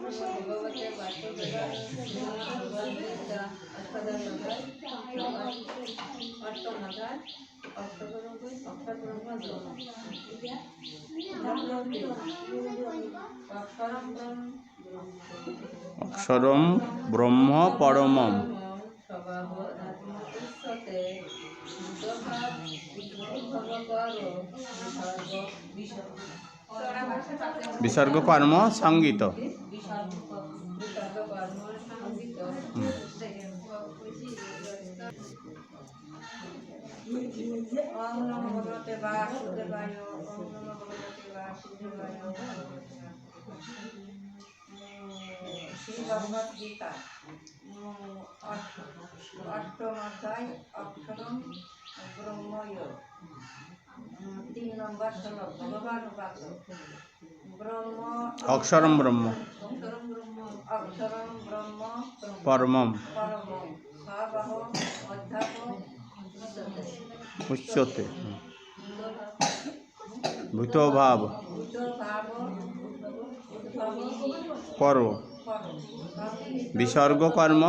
ভগবতে বাসুদেবায় ভগবদ্গীতা অষ্টাদশাধ্যায় অষ্টমাধ্যায় অষ্টকরঙ্গই অক্ষরব্রহ্ম অক্ষরম ব্রহ্ম পরমম বিসর্গ কর্ম সঙ্গীত। ওম নমো ভগবতে বাসুদেবায় ওম নমো ভগবতে বাসুদেবায়। শ্রী ভগবদ্গীতা অষ্টম অধ্যায় অক্ষরম ব্রহ্ময় 3 নম্বর শ্লোক। ভগবান উপাস ব্রহ্ম অক্ষরম ব্রহ্ম অক্ষরম ব্রহ্ম পরমম পরমম সবাহ অধ্যাপ উচ্যতে ভূতভাব পর বিসর্গ কর্ম